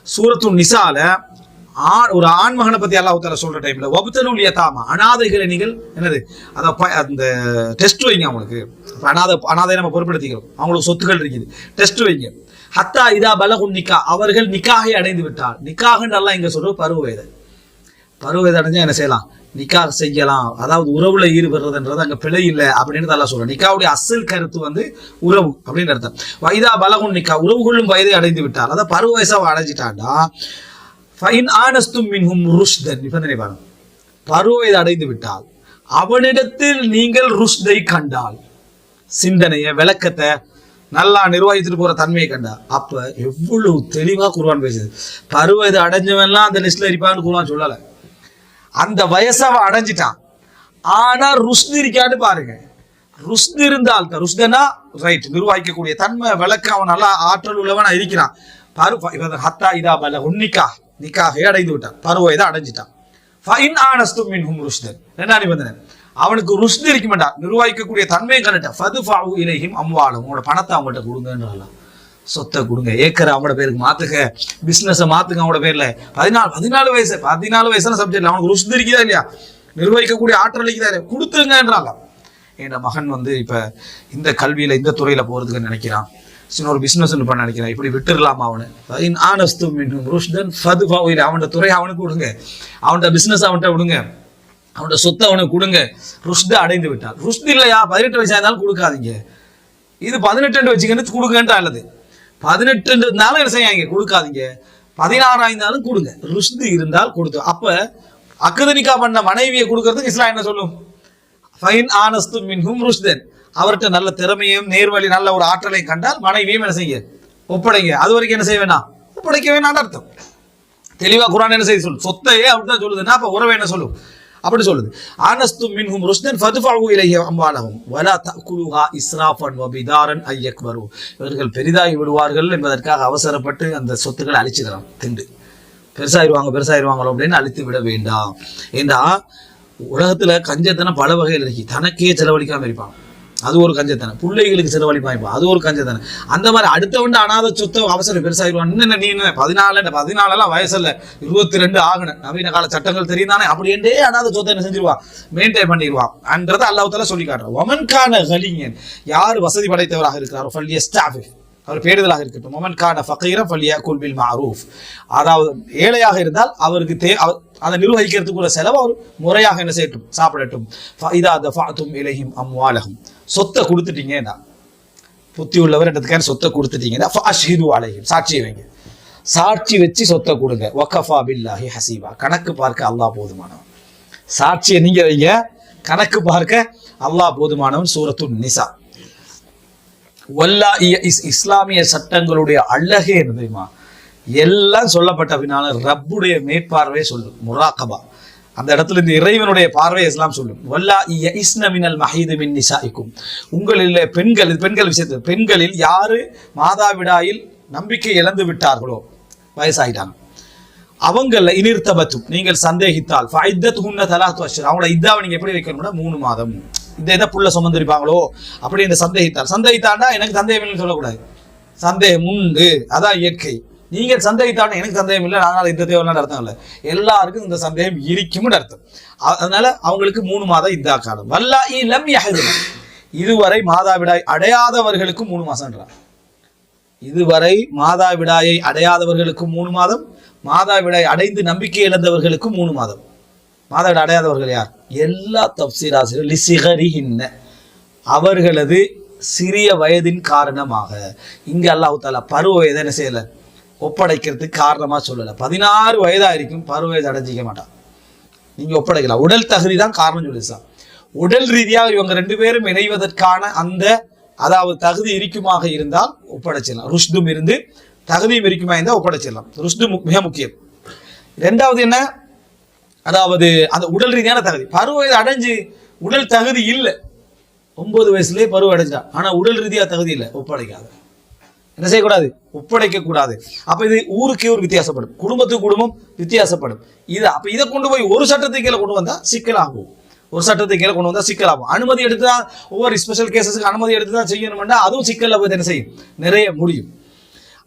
சூரத்து நிசால ஒரு ஆண்மகனை பத்தி அல்லாஹ் தஆலா சொல்ற டைம்ல வப்தலுல் யதாமா, அனாதைகளை நீங்கள் என்னது அந்த டெஸ்ட் வைங்க. அவங்களுக்கு அனாதை நம்ம பொறுப்படுத்திக்கிறோம், அவங்களுக்கு சொத்துக்கள் இருக்குது, டெஸ்ட் வைங்க. ஹத்தா இதா பலகுன் நிக்கா, அவர்கள் நிக்காகை அடைந்து விட்டால், நிக்காகன்னு அல்லாஹ் இங்க சொல்ற பருவ வயது. பருவ வயது அடைஞ்சா என்ன செய்யலாம்? நிக்காக செய்யலாம். அதாவது உறவுல ஈடுபடுறதுன்றது அங்க பிழை இல்லை அப்படின்னு அல்லாஹ் சொல்றோம். நிக்காவுடைய அசல் கருத்து வந்து உறவு அப்படின்னு அர்த்தம். வைதா பலகுன் நிக்கா, உறவுகளும் வயதை அடைந்து விட்டால், அதாவது பருவ வயசை அடைஞ்சிட்டாண்டா ஃபைன் ஆனஸ்தும் மின்ஹும் ருஷ்தன், நிபந்தனை பாருங்க, பருவ வயது அடைந்து விட்டால் அவனிடத்தில் நீங்கள் ருஷ்தை கண்டால், சிந்தனைய விளக்கத்தை நல்லா நிர்வகித்துட்டு போற தன்மையை கண்டா, அப்ப எவ்வளவு தெளிவா குர்ஆன் பேசுது. பருவ வயது அடைஞ்சவன்லாம் அந்த லிஸ்ட்ல இருப்பான்னு குர்ஆன் சொல்லல. அந்த வயசை அடைஞ்சிட்டான், ஆனா ருஷ்து இருக்கான்னு பாருங்க. ருஷ்து இருந்தால், ருஷ்தனா ரைட், நிர்வகிக்கக்கூடிய தன்மை விளக்க அவன் நல்லா ஆற்றல் உள்ளவனா இருக்கிறான். ஹத்தா இதா பலகுன் நிக்காஹ், நிக்காஹை அடைந்து விட்டான், பருவ வயதை அடைஞ்சிட்டான். ஃபைன் ஆனஸ்தும் மின்ஹும் ருஷ்தன், ரெண்டாம் நிபந்தனை, அவனுக்கு ருஷ்து இருக்க மாட்டான், நிர்வகிக்கக்கூடிய தன்மையை கண்டுட்டான். ஃபதுஃபஉ இலைஹிம் அம்வாலஹும், உங்களோட பணத்தை அவங்கள்ட்ட கொடுங்கன்றான், சொத்தை கொடுங்க, ஏக்கரை அவங்களோட பேருக்கு மாத்துங்க, பிசினஸை மாத்துங்க அவங்களோட பேர்ல. 14 வயசுல சப்ஜெக்ட்ல அவனுக்கு ருஷ்து இருக்குதா இல்லையா, நிர்வகிக்கக்கூடிய ஆற்றல் இருக்குதா இல்லையா, கொடுத்துருங்கன்றாங்க. என் மகன் வந்து இப்ப இந்த கல்வியில இந்த துறையில போறதுக்கு நினைக்கிறான், ஒரு பிசினஸ் பண்ண நினைக்கிறான், இப்படி விட்டுடலாமா அவனு? அவனோட துறை அவனுக்கு கொடுங்க, அவனோட பிசினஸ் அவன்கிட்ட விடுங்க, அவனோட சொத்தை அவனுக்கு கொடுங்க. ருஷ்து அடைந்து விட்டால், ருஷ்து இல்லையா 18 வயசா இருந்தாலும் கொடுக்காதீங்க, இது 18 வச்சுக்கன்னு கொடுங்கன்றா, அல்லது 18 என்ன செய்யாங்க கொடுக்காதீங்க, 16 இருந்தாலும் கொடுங்க, ருஷ்து இருந்தால் கொடுத்து. அப்ப அக்கதனிக்கா பண்ண மனைவியை கொடுக்கறதுக்கு இஸ்லாம் என்ன சொல்லும்? ஃபைன் ஆனஸ்தும் மின்ஹும் ருஷ்தன், அவர்கிட்ட நல்ல திறமையும் நேர்வழி நல்ல ஒரு ஆற்றலையும் கண்டால் மனைவியும் என்ன செய்ய ஒப்படைங்க. அது வரைக்கும் என்ன செய்ய வேணாம், ஒப்படைக்க வேணாம் அர்த்தம். தெளிவா குர்ஆன் என்ன செய்ய சொல்லு, சொத்தையே அப்படிதான் சொல்லுதுன்னா அப்ப உறவை என்ன சொல்லும் அப்படி சொல்லுது. ஆனஸ்தும் மின்ஹும் ருஷ்தன் ஃபதுஃபஉ இலைஹி அம்வாலஹும் வலா தஅகுலுஹா இஸ்ராஃபன் வபிதாரன் அய்யக்பரு, இவர்கள் பெரிதாகி விடுவார்கள் என்பதற்காக அவசரப்பட்டு அந்த சொத்துக்களை அழிச்சிடலாம், திண்டு பெருசாயிருவாங்களோ அப்படின்னு அழித்து விட வேண்டாம். ஏண்டா உலகத்துல கஞ்சத்தனம் பல வகையில் இருக்கு. தனக்கே செலவழிக்காம இருப்பான், அது ஒரு கஞ்சத்தனம். பிள்ளைகளுக்கு செலவழிப்பான், அது ஒரு கஞ்சத்தனம். அந்த மாதிரி அடுத்தவண்ட அனாத சொத்தை அவசரம் பெருசாயிருவான். என்ன நீ 14 வயசுல 22 ஆகணும், நவீன கால சட்டங்கள் தெரியும் தானே, அப்படியே அனாத சொத்தை என்ன செஞ்சிருவான், மெயின்டைன் பண்ணிடுவான் என்றதை அல்லாஹ் தஆலா சொல்லி காட்டுறான். வமன்கான கலியன், யார் வசதி படைத்தவராக இருக்கிறாரோ ஃபல்யஸ்தாஃபிஃப், அவர் பேடுதலாக இருக்கட்டும். வமன்கான ஃபகீரன் ஃபல்யகுல் பில் மஅரூஃப், அதாவது ஏழையாக இருந்தால் அவருக்கு அதை நிர்வகிக்கிறதுக்குள்ள செலவு அவர் முறையாக என்ன செய்யட்டும், சாப்பிடட்டும். ஃபஇதா தஃபஅதும் இலைஹிம் அம்வாலஹும், சொத்தை கொடுத்துட்டீங்கன்னா, புத்தி உள்ளவர் என்றதுக்கான சொத்தை கொடுத்துட்டீங்கன்னா ஃபஅஷ்ஹிது அலைஹிம், சாட்சி வைங்க, சாட்சி வச்சு சொத்தை கொடுங்க. வகஃபா பில்லாஹி ஹசீபா, கணக்கு பார்க்க அல்லாஹ் போதுமானவன். சாட்சியை நீங்க வைங்க, கணக்கு பார்க்க அல்லாஹ் போதுமானவன். சூரத்து நிசா. வல்லாஹி, இஸ்லாமிய சட்டங்களுடைய அழகே என்ன தெரியுமா, எல்லாம் சொல்லப்பட்ட பின்னால ரப்புடைய மேற்பார்வையை சொல்லும், முராகபா. அந்த இடத்துல இந்த இறைவனுடைய பார்வையை இஸ்லாம் சொல்லும். வல்லாஹி யஇஸ்ன மினல் மஹீது மின் நிசாஇக்கும், உங்களில் பெண்கள் விஷயத்தில், பெண்களில் யாரு மாதாவிடாயில் நம்பிக்கை இழந்து விட்டார்களோ, வயசாயிட்டாங்க, அவங்கள இனிர்த்தபத்தும், நீங்கள் சந்தேகித்தால் ஃபஇத்தத்துஹுன்ன 3 அஷ்ஹுர், அவங்களோட இதாவை நீங்க எப்படி வைக்கணும்னா 3 மாதம். இந்த புள்ள சுமந்திருப்பாங்களோ அப்படி இந்த சந்தேகித்தாண்டா எனக்கு சந்தேகம் இல்லைன்னு சொல்லக்கூடாது, சந்தேகம் உண்டு, அதான் இயற்கை. நீங்கள் சந்தேகித்தாண்டா எனக்கு சந்தேகம் இல்லை, அதனால இந்த தேவையான அர்த்தம் இல்லை, எல்லாருக்கும் இந்த சந்தேகம் இருக்கும்னு அர்த்தம். அதனால அவங்களுக்கு 3 மாதம் இதா காலம். வல்லாஹி லம் யஹ்துன, இதுவரை மாதாவிடாய் அடையாதவர்களுக்கு 3 மாசம்ன்றார். இதுவரை மாதாவிடாயை அடையாதவர்களுக்கு 3 மாதம், மாதாவிடாய் அடைந்து நம்பிக்கை இழந்தவர்களுக்கு 3 மாதம். மாதாவிடாய் அடையாதவர்கள் யார்? எல்லா தஃப்சீர் ஆசிரியர் லிசிகரிஹின்ன, அவர்களது சிறிய வயதின் காரணமாக. இங்க அல்லாஹ் தஆலா பருவ வயதை என்ன செய்யல, ஒப்படைக்கிறதுக்கு காரணமா சொல்லல. 16 வயதா இருக்கும், பருவ வயது அடைஞ்சிக்க மாட்டான், நீங்க ஒப்படைக்கலாம். உடல் தகுதி தான் காரணம் சொல்லிச்சான். உடல் ரீதியாக இவங்க 2 பேரும் இணைவதற்கான அந்த அதாவது தகுதி இருக்குமாக இருந்தால் ஒப்படைச்சிடலாம். ருஷ்தும் இருந்து தகுதியும் இருக்குமா இருந்தால் ஒப்படைச்சிடலாம். ருஷ்து மிக முக்கியம். 2வது என்ன, அதாவது அந்த உடல் ரீதியான தகுதி. பருவ வயது அடைஞ்சு உடல் தகுதி இல்லை, 9 வயசுலேயே பருவ அடைஞ்சிட்டான், ஆனா உடல் ரீதியா தகுதி இல்லை, ஒப்படைக்காது. என்ன செய்யக்கூடாது, ஒப்படைக்க கூடாது. அப்ப இது ஊருக்கு ஊர் வித்தியாசப்படும், குடும்பத்துக்கு குடும்பம் வித்தியாசப்படும். அப்ப இதை கொண்டு போய் ஒரு சட்டத்துக்கு கீழே கொண்டு வந்தா சிக்கலாகும், ஒரு சட்டத்துக்கு கீழே கொண்டு வந்தா சிக்கலாகும். அனுமதி எடுத்துதான் ஒவ்வொரு ஸ்பெஷல் கேசஸுக்கு அனுமதி எடுத்துதான் செய்யணும்னா அதுவும் சிக்கல்ல போய் என்ன செய்யும், நிறைய முடியும்.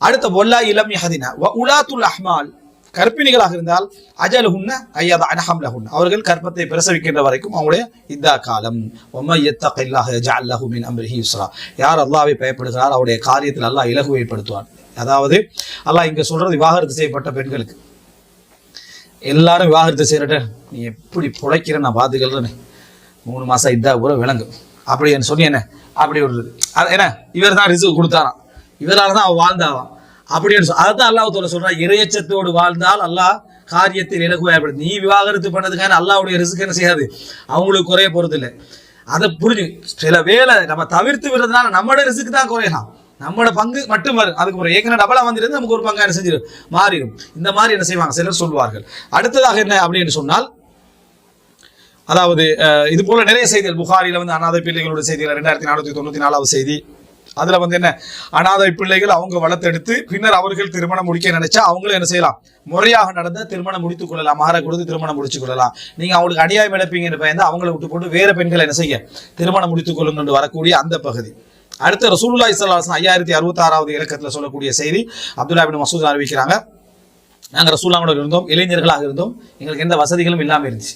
அடுத்த வல்லா இலம் யஹதினா வ உலாத்துல் அஹ்மால், கர்ப்பிணிகளாக இருந்தால் அஜலுஹுன்ன ஐயத அனஹம்லஹுன், அவர்கள் கர்ப்பத்தை பிரசவிக்கின்ற வரைக்கும் அவங்களுடைய இதா காலம். வம யத்தகில்லாஹ யஜஅல் லஹு மின் அம்ரிஹி யுஸ்ரா, யார் அல்லாஹ்வை பயப்படுகிறார் அவருடைய காரியத்தில் அல்லாஹ் இலகுவை ஏற்படுத்துவான். அதாவது அல்லாஹ் இங்க சொல்றது விவாகரத்து செய்யப்பட்ட பெண்களுக்கு, எல்லாரும் விவாகரத்து செய்யறட்ட நீ எப்படி புழைக்கிற நான் பார்த்துக்கிறேன்னு 3 மாசம் இதா கூட விளங்கு அப்படின்னு சொல்லி என்ன அப்படி விடுறது. என்ன இவர் தான் ரிஸ்க் கொடுத்தாராம், இவரால் தான் அவள் வாழ்ந்தாவாம் அப்படின்னு அதைத்தான் அல்லாஹ் சொல்றான், இறையச்சத்தோடு வாழ்ந்தால் அல்லாஹ் காரியத்தில் இலகுவாக. நீ விவாகரத்து பண்ணதுக்கான அல்லாஹ்வுடைய ரிஸ்க் என்ன செய்யாது, அவங்களுக்கு குறைய போறது இல்லை. அதை புரிஞ்சு சில வேலை நம்ம தவிர்த்து விடுறதுனால நம்மளோட ரிஸ்க் தான் குறையலாம், நம்மளோட பங்கு மட்டும் வரும். அதுக்கு ஒரு ஏற்கனவே டபலா வந்துருந்து நமக்கு ஒரு பங்கு என்ன செஞ்சிடும் மாறிடும். இந்த மாதிரி என்ன செய்வாங்க சிலர் சொல்வார்கள். அடுத்ததாக என்ன அப்படின்னு சொன்னால், அதாவது இது போல நிறைய செய்திகள் புகாரில வந்து அனாதை பிள்ளைகளோட செய்திகள் 2494வது செய்தி. அதுல வந்து என்ன, அனாதை பிள்ளைகள் அவங்க வளர்த்தெடுத்து பின்னர் அவர்கள் திருமணம் முடிக்க நினைச்சா அவங்களும் என்ன செய்யலாம், முறையாக நடந்த திருமணம் முடித்துக் கொள்ளலாம், மகர கொடுத்து திருமணம் முடிச்சு கொள்ளலாம். நீங்க அவங்களுக்கு அநியாயம் இழப்பீங்கன்னு பயந்து அவங்களை விட்டு போட்டு வேற பெண்களை என்ன செய்ய திருமணம் முடித்துக் கொள்ளுங்க வரக்கூடிய அந்த பகுதி. அடுத்த ரசூலுல்லாஹி ஸல்லல்லாஹு அலைஹி வஸல்லம் 5066வது இலக்கத்துல சொல்லக்கூடிய செய்தி, அப்துல்லா இப்னு மஸ்ஊத் அறிவிக்கிறாங்க, நாங்க ரசூலுல்லாஹோட இருந்தோம், இளைஞர்களாக இருந்தோம், எங்களுக்கு எந்த வசதிகளும் இல்லாம இருந்துச்சு,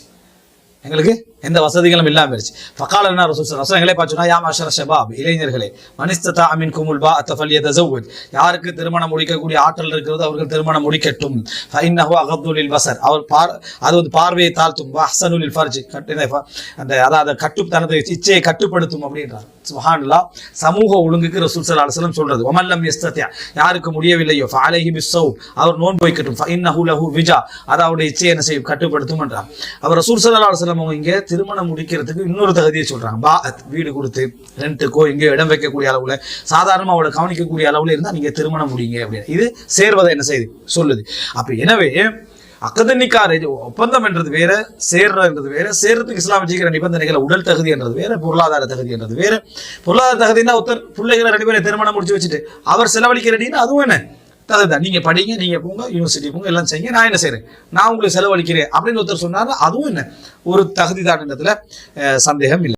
எங்களுக்கு எந்த வசதிகளும் இல்லாம இருந்துச்சு. ஃபகாலனா ரசூல் எங்களை பார்த்தோன்னா, யா மாஷர ஷபாப், இளைஞர்களே, மனிஸ்ததா மின்குமுல் பாஅத ஃபல்யதஸவ்வஜ், யாருக்கு திருமணம் முடிக்கக்கூடிய ஆற்றல் இருக்கிறது அவர்கள் திருமணம் முடிக்கட்டும். ஃபஇன்னஹு அகது லில் பஸர், அவர் அது வந்து பார்வையை தாழ்த்தும். வஹ்ஸனு லில் ஃபர்ஜ், அந்த அதாவது தனது இச்சையை கட்டுப்படுத்தும் அப்படின்றார். சுப்ஹானல்லாஹ். சமூக ஒழுங்குக்கு ரசூல் ஸல்லல்லாஹு அலைஹி வஸல்லம் சொல்றது, வமன் லம் யஸ்ததி, யாருக்கு முடியவில்லையோ ஃபஅலைஹி பிஸ்ஸௌம், அவர் நோன்பு வைக்கட்டும். ஃபஇன்னஹு லஹு விஜா, அது அவருடைய இச்சையை என்ன செய்யும் கட்டுப்படுத்தும் என்றார். அவர் ரசூல் ஸல்லல்லாஹு அலைஹி வஸல்லம் இங்கே திருமணம் முடிக்கிறதுக்கு இன்னொரு தகுதியை சொல்றாங்க. பாஅத், வீடு கொடுத்து ரெண்டுக்கோ எங்கேயோ இடம் வைக்கக்கூடிய அளவுல சாதாரணமா அவளை கவனிக்கக்கூடிய அளவுல இருந்தா நீங்க திருமணம் முடிங்க அப்படின்னு இது சேர்வதை என்ன செய்யுது சொல்லுது. அப்ப எனவே அகதனிக்கார ஒப்பந்தம் என்றது வேற, சேர்றது வேற. சேர்றதுக்கு இஸ்லாம் வச்சுக்கிற நிபந்தனைகள் உடல் தகுதி என்றது வேற, பொருளாதார தகுதி என்றது வேற. பொருளாதார தகுதினா ஒருத்தர் பிள்ளைகளை 2 பேரை திருமணம் முடிச்சு வச்சுட்டு அவர் செலவழிக்கிறீங்கன்னா அதுவும் என்ன அதுதான், நீங்க படிங்க, நீங்க போங்க, யூனிவர்சிட்டி போங்க, எல்லாம் செய்யுங்க, நான் என்ன செய்யறேன், நான் உங்களுக்கு செலவழிக்கிறேன் அப்படின்னு ஒருத்தர் சொன்னாரு, அதுவும் என்ன ஒரு தகுதி தான், சந்தேகம் இல்லை.